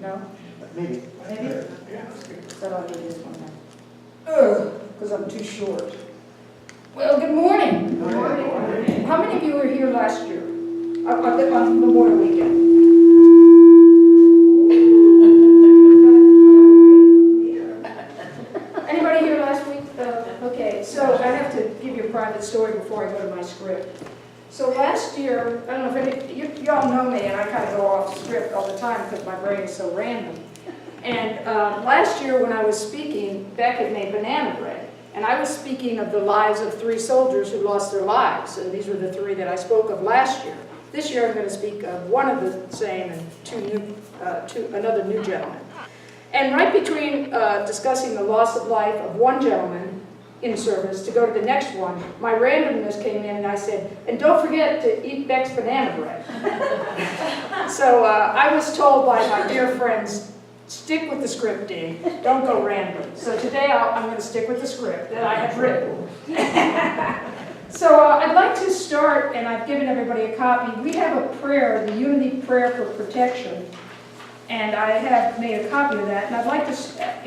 No? Maybe. Maybe? Yeah. So I'll do this one then. Because I'm too short. Well, good morning. Good morning. How many of you were here last year? On Memorial Weekend? Anybody here last week? Okay, so I have to give you a private story before I go to my script. So last year, I don't know if any, you all know me, and I kind of go off script all the time because my brain is so random. And last year when I was speaking, Beck had made banana bread. And I was speaking of the lives of 3 soldiers who lost their lives. And these were the 3 that I spoke of last year. This year I'm going to speak of one of the same and another new gentleman. And right between discussing the loss of life of one gentleman in service to go to the next one, my randomness came in and I said, and don't forget to eat Beck's banana bread. So I was told by my dear friends, stick with the script, Dee. Don't go random. So today I'm going to stick with the script that I have written. So I'd like to start, and I've given everybody a copy. We have a prayer, the Unity Prayer for Protection, and I have made a copy of that. And I'd like to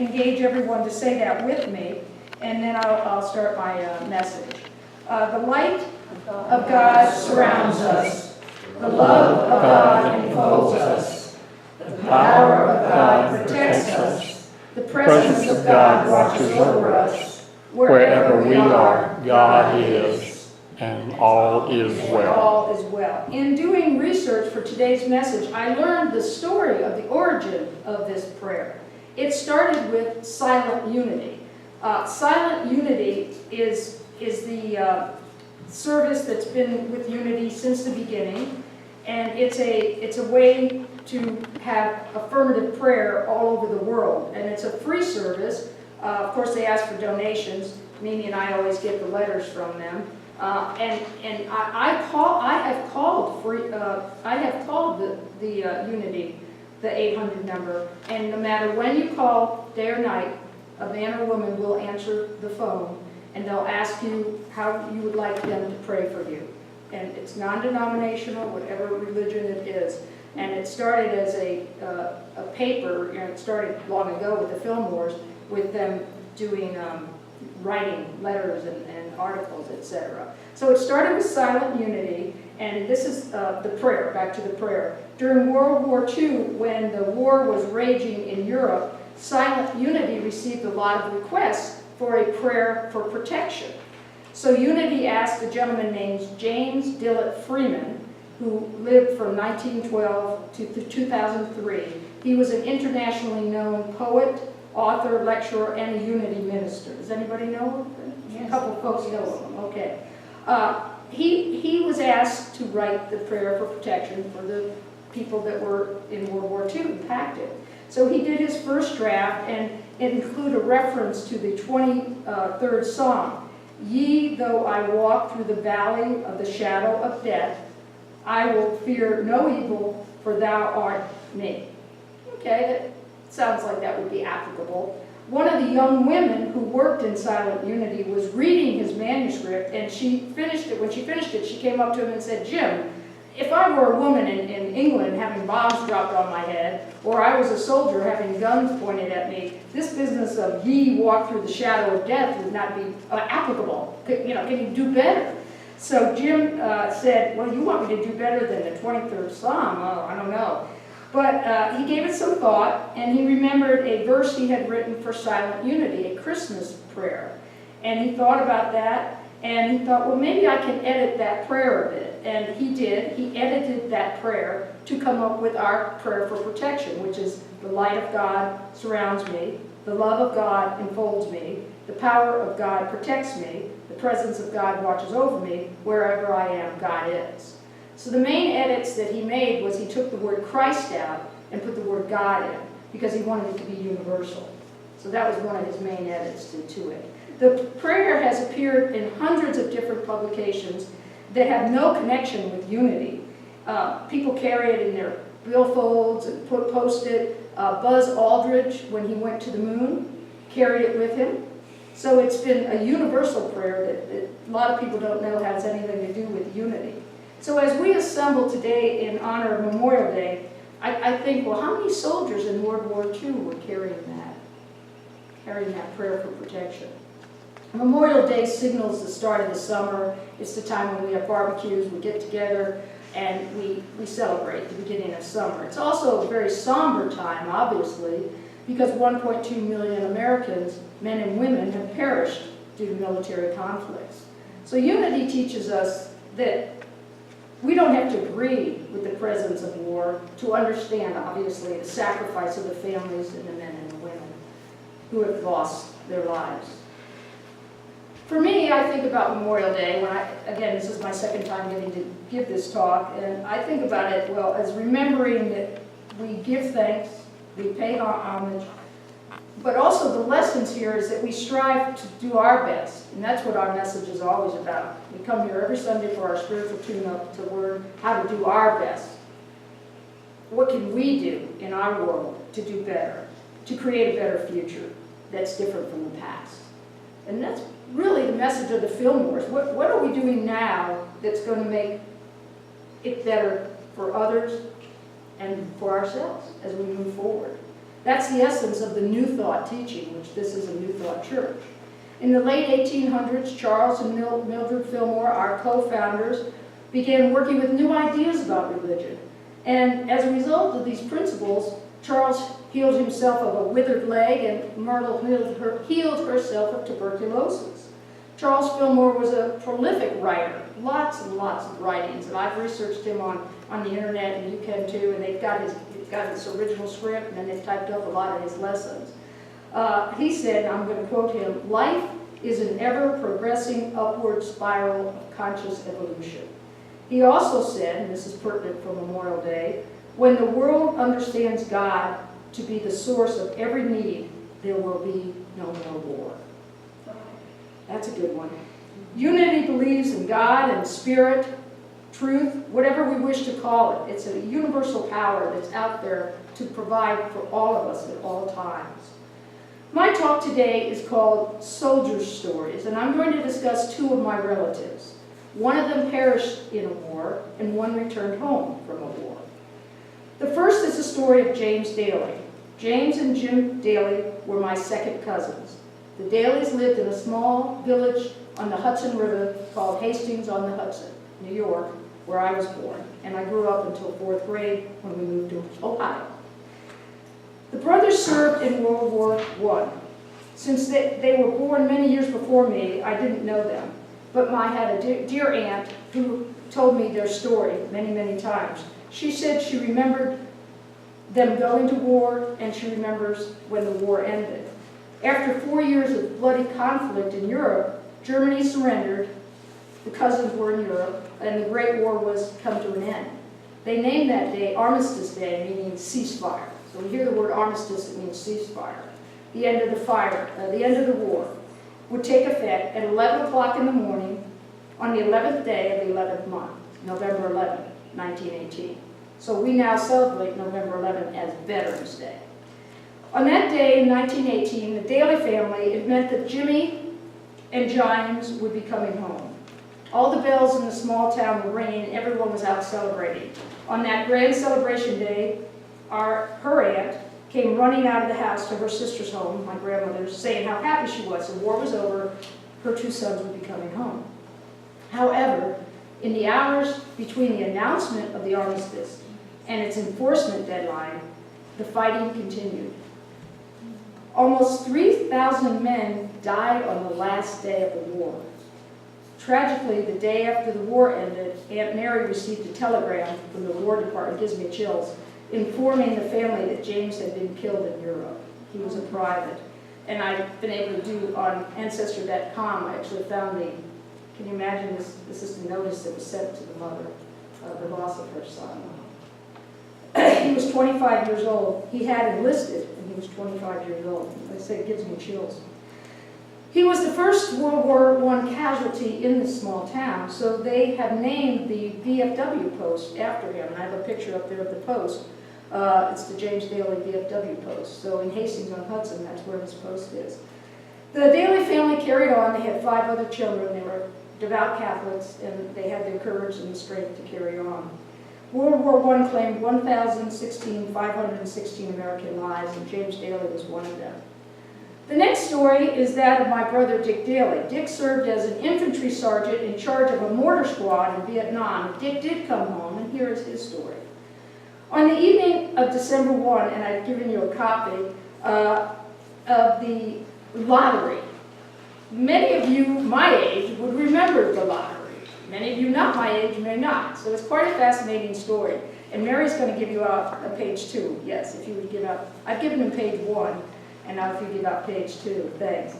engage everyone to say that with me, and then I'll start my message. The light of God surrounds us. The love of God enfolds us. The power of God protects us. The presence of God watches over us. Wherever we are, God is, and all is well. All is well. In doing research for today's message, I learned the story of the origin of this prayer. It started with silent unity. Silent unity is the service that's been with Unity since the beginning, and it's a way to have affirmative prayer all over the world, and it's a free service. Of course, they ask for donations. Mimi and I always get the letters from them, and I have called the Unity, the 800 number, and no matter when you call, day or night, a man or woman will answer the phone, and they'll ask you how you would like them to pray for you. And it's non-denominational, whatever religion it is. And it started as a paper, you know, it started long ago with the Fillmores, with them doing, writing letters and articles, etc. So it started with silent unity, and this is the prayer, back to the prayer. During World War II, when the war was raging in Europe, silent unity received a lot of requests for a prayer for protection. So Unity asked a gentleman named James Dillett Freeman, who lived from 1912 to 2003. He was an internationally known poet, author, lecturer, and a Unity minister. Does anybody know him? Yes. A couple of folks know him. Okay. He was asked to write the prayer for protection for the people that were in World War II impacted. So he did his first draft, and it included a reference to the 23rd Psalm. Ye, though I walk through the valley of the shadow of death, I will fear no evil, for thou art me. Okay, that sounds like that would be applicable. One of the young women who worked in Silent Unity was reading his manuscript, and she finished it. When she finished it, she came up to him and said, Jim, if I were a woman in England having bombs dropped on my head, or I was a soldier having guns pointed at me, this business of ye walk through the shadow of death would not be applicable. Can you do better? So Jim said, well, you want me to do better than the 23rd Psalm? Oh, I don't know. But he gave it some thought, and he remembered a verse he had written for Silent Unity, a Christmas prayer. And he thought about that, and he thought, well, maybe I can edit that prayer a bit. And he did. He edited that prayer to come up with our prayer for protection, which is the light of God surrounds me, the love of God enfolds me, the power of God protects me, the presence of God watches over me, wherever I am, God is. So the main edits that he made was he took the word Christ out and put the word God in, because he wanted it to be universal. So that was one of his main edits to it. The prayer has appeared in hundreds of different publications that have no connection with Unity. People carry it in their billfolds and post it. Buzz Aldrin, when he went to the moon, carried it with him. So it's been a universal prayer that a lot of people don't know has anything to do with Unity. So as we assemble today in honor of Memorial Day, I think, well, how many soldiers in World War II were carrying that prayer for protection? Memorial Day signals the start of the summer. It's the time when we have barbecues, we get together, and we celebrate the beginning of summer. It's also a very somber time, obviously, because 1.2 million Americans, men and women, have perished due to military conflicts. So unity teaches us that we don't have to agree with the presence of war to understand, obviously, the sacrifice of the families and the men and the women who have lost their lives. For me, I think about Memorial Day when again, this is my second time getting to give this talk, and I think about it, well, as remembering that we give thanks, we pay homage, but also the lessons here is that we strive to do our best, and that's what our message is always about. We come here every Sunday for our spiritual tune-up to learn how to do our best. What can we do in our world to do better, to create a better future that's different from the past? And that's really the message of the Fillmores. What are we doing now that's going to make it better for others and for ourselves as we move forward? That's the essence of the New Thought teaching, which this is a New Thought church. In the late 1800s, Charles and Mildred Fillmore, our co-founders, began working with new ideas about religion. And as a result of these principles, Charles healed himself of a withered leg, and Myrtle healed herself of tuberculosis. Charles Fillmore was a prolific writer, lots and lots of writings, and I've researched him on the internet, and you can too, and they've got his original script, and then they've typed up a lot of his lessons. He said, I'm going to quote him, "Life is an ever-progressing upward spiral of conscious evolution." He also said, and this is pertinent for Memorial Day, "When the world understands God to be the source of every need, there will be no more war." That's a good one. Unity believes in God and spirit, truth, whatever we wish to call it. It's a universal power that's out there to provide for all of us at all times. My talk today is called Soldier Stories, and I'm going to discuss two of my relatives. One of them perished in a war, and one returned home from a war. The first is the story of James Daily. James and Jim Daily were my second cousins. The Dailies lived in a small village on the Hudson River called Hastings-on-the-Hudson, New York, where I was born, and I grew up until 4th grade when we moved to Ohio. The brothers served in World War I. Since they were born many years before me, I didn't know them, but I had a dear aunt who told me their story many, many times. She said she remembered them going to war, and she remembers when the war ended. After 4 years of bloody conflict in Europe, Germany surrendered, the cousins were in Europe, and the Great War was come to an end. They named that day Armistice Day, meaning ceasefire. So we hear the word armistice, it means ceasefire. The end of the end of the war would take effect at 11 o'clock in the morning on the 11th day of the 11th month, November 11th, 1918. So we now celebrate November 11th as Veterans Day. On that day in 1918, the Daily family, it meant that Jimmy and James would be coming home. All the bells in the small town were ringing, and everyone was out celebrating. On that grand celebration day, her aunt came running out of the house to her sister's home, my grandmother's, saying how happy she was. The war was over, her two sons would be coming home. However, in the hours between the announcement of the armistice and its enforcement deadline, the fighting continued. Almost 3,000 men died on the last day of the war. Tragically, the day after the war ended, Aunt Mary received a telegram from the War Department, it gives me chills, informing the family that James had been killed in Europe. He was a private. And I've been able to do on Ancestry.com, I actually found can you imagine this is the notice that was sent to the mother of the loss of her son. He was 25 years old. He had enlisted, and he was 25 years old. Like I say, it gives me chills. He was the first World War I casualty in this small town, so they have named the VFW post after him. And I have a picture up there of the post. It's the James Daily VFW post. So in Hastings-on-Hudson, that's where his post is. The Daily family carried on. They had 5 other children. They were devout Catholics, and they had the courage and the strength to carry on. World War I claimed 516 American lives, and James Daily was one of them. The next story is that of my brother Dick Daily. Dick served as an infantry sergeant in charge of a mortar squad in Vietnam. Dick did come home, and here is his story. On the evening of December 1, and I've given you a copy of the lottery. Many of you my age would remember the lottery. Many of you not my age may not. So it's quite a fascinating story. And Mary's going to give you out a page 2. Yes, if you would give out. I've given him page 1, and now if you give out page 2, thanks.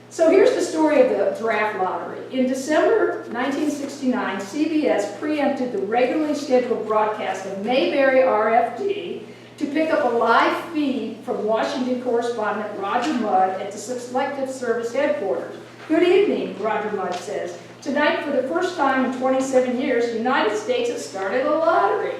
So here's the story of the draft lottery. In December 1969, CBS preempted the regularly scheduled broadcast of Mayberry RFD to pick up a live feed from Washington correspondent Roger Mudd at the Selective Service headquarters. Good evening, Roger Mudd says. Tonight, for the first time in 27 years, the United States has started a lottery.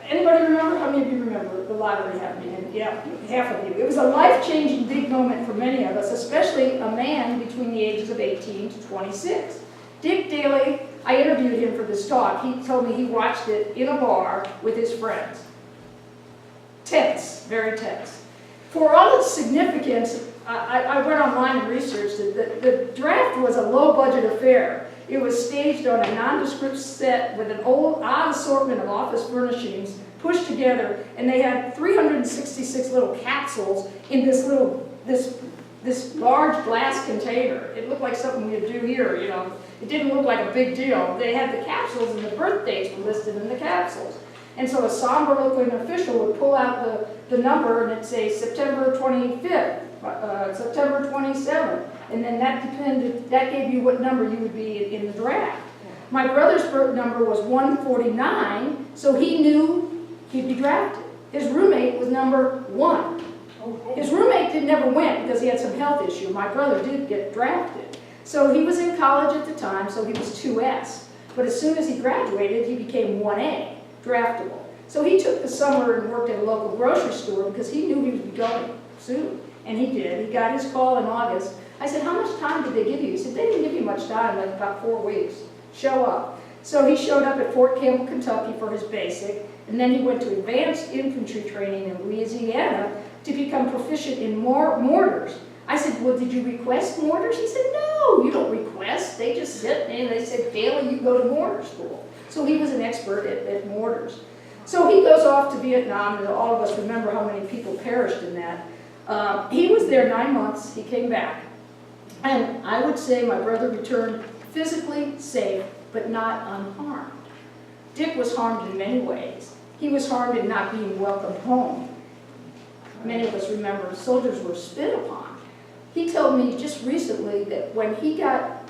Anybody remember? How many of you remember the lottery happening? And yeah, half of you. It was a life-changing big moment for many of us, especially a man between the ages of 18 to 26. Dick Daily, I interviewed him for this talk. He told me he watched it in a bar with his friends. Tense, very tense. For all its significance, I went online and researched it. The draft was a low-budget affair. It was staged on a nondescript set with an odd assortment of office furnishings pushed together, and they had 366 little capsules in this large glass container. It looked like something we'd do here, you know. It didn't look like a big deal. They had the capsules, and the birth dates were listed in the capsules. And so a somber-looking official would pull out the number, and it'd say September 25th, September 27th, and then that gave you what number you would be in the draft. My brother's birth number was 149, so he knew he'd be drafted. His roommate was number 1. His roommate never went because he had some health issue. My brother did get drafted. So he was in college at the time, so he was 2S. But as soon as he graduated, he became 1A, draftable. So he took the summer and worked at a local grocery store because he knew he would be going soon. And he did. He got his call in August. I said, how much time did they give you? He said, they didn't give you much time, like about 4 weeks. Show up. So he showed up at Fort Campbell, Kentucky for his basic, and then he went to advanced infantry training in Louisiana to become proficient in mortars. I said, well, did you request mortars? He said, no, you don't request. They just sit and they said, Daily, you go to mortar school. So he was an expert at mortars. So he goes off to Vietnam, and all of us remember how many people perished in that. He was there 9 months. He came back. And I would say my brother returned physically safe, but not unharmed. Dick was harmed in many ways. He was harmed in not being welcomed home. Many of us remember soldiers were spit upon. He told me just recently that when he got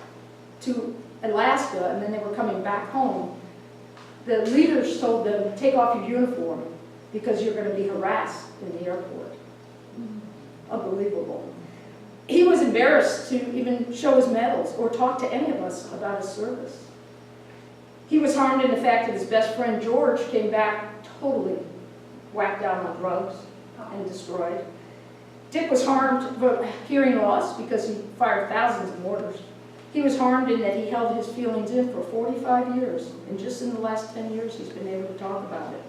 to Alaska and then they were coming back home, the leaders told them, take off your uniform because you're going to be harassed in the airport. Unbelievable. He was embarrassed to even show his medals or talk to any of us about his service. He was harmed in the fact that his best friend George came back totally whacked out on drugs and destroyed. Dick was harmed by hearing loss because he fired thousands of mortars. He was harmed in that he held his feelings in for 45 years, and just in the last 10 years he's been able to talk about it.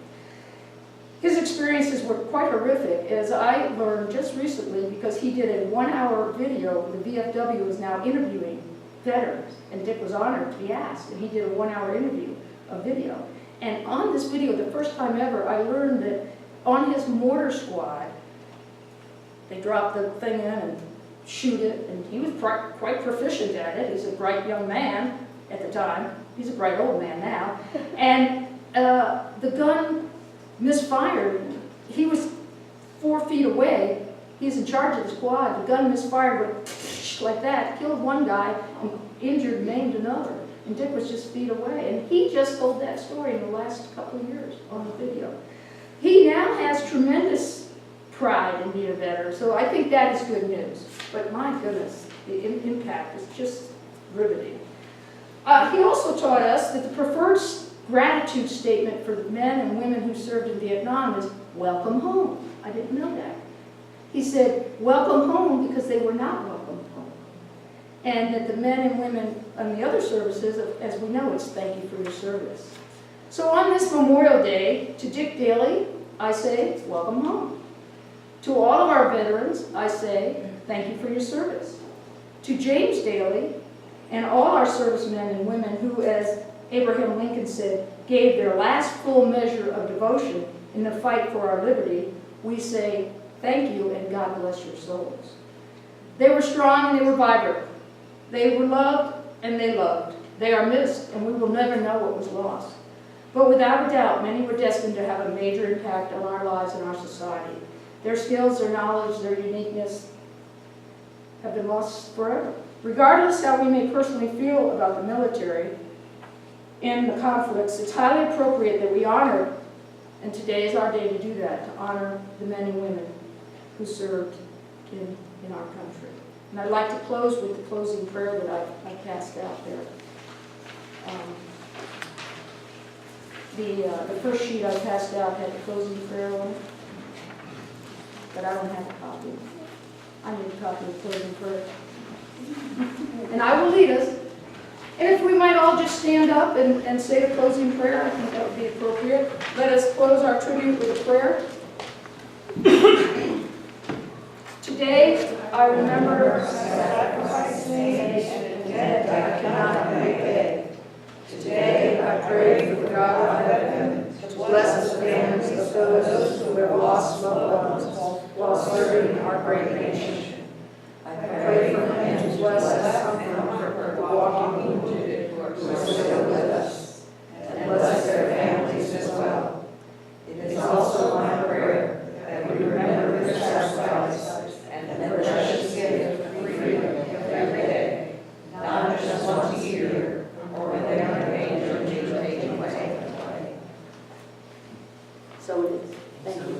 His experiences were quite horrific, as I learned just recently, because he did a 1-hour video. The VFW is now interviewing veterans, and Dick was honored to be asked, and he did a 1-hour interview, a video. And on this video, the first time ever, I learned that on his mortar squad, they drop the thing in and shoot it, and he was quite proficient at it. He's a bright young man at the time. He's a bright old man now. And the gun misfired. He was 4 feet away. He's in charge of the squad. The gun misfired, went like that, killed one guy, and injured, maimed another. And Dick was just feet away. And he just told that story in the last couple of years on the video. He now has tremendous pride in being a veteran, so I think that is good news. But my goodness, the impact is just riveting. He also taught us that the preferred gratitude statement for the men and women who served in Vietnam is, welcome home. I didn't know that. He said, welcome home, because they were not welcome home. And that the men and women on the other services, as we know, it's thank you for your service. So on this Memorial Day, to Dick Daily, I say, welcome home. To all of our veterans, I say, thank you for your service. To James Daily and all our servicemen and women who, as Abraham Lincoln said, gave their last full measure of devotion in the fight for our liberty, we say, thank you and God bless your souls. They were strong and they were vibrant. They were loved and they loved. They are missed and we will never know what was lost. But without a doubt, many were destined to have a major impact on our lives and our society. Their skills, their knowledge, their uniqueness have been lost forever. Regardless how we may personally feel about the military and the conflicts, it's highly appropriate that we honor, and today is our day to do that, to honor the men and women who served in our country. And I'd like to close with the closing prayer that I passed out there. The first sheet I passed out had the closing prayer on it, but I don't have a copy. I need a copy of the closing prayer. And I will lead us. And if we might all just stand up and say the closing prayer, I think that would be appropriate. Let us close our tribute with a prayer. Today, I remember sacrificing and debt I cannot repay. Today, I pray for the God of heaven to bless the families of those who have lost loved ones while serving our great nation. I pray for him to bless us and comfort the walking wounded who are still with us, and bless their families as well. It is also my prayer that we remember their sacrifice and the precious gift of freedom every day, not just once a year or when they are danger of being taken away. So it is. Thank you.